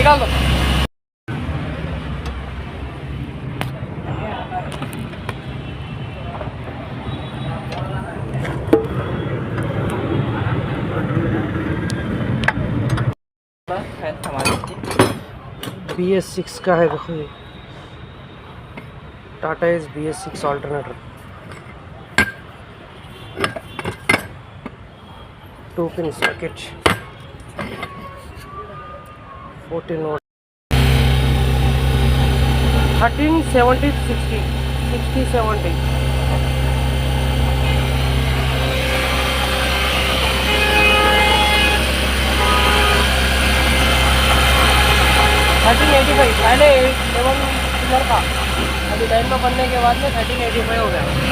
निकाल दो। bs6 का है, देखो ये Tata is bs6 alternator 2-pin circuit 14 volt 1370 60 70 1385 पहले 11 इधर था, अभी 10 में बनने के बाद में 1385 हो गया।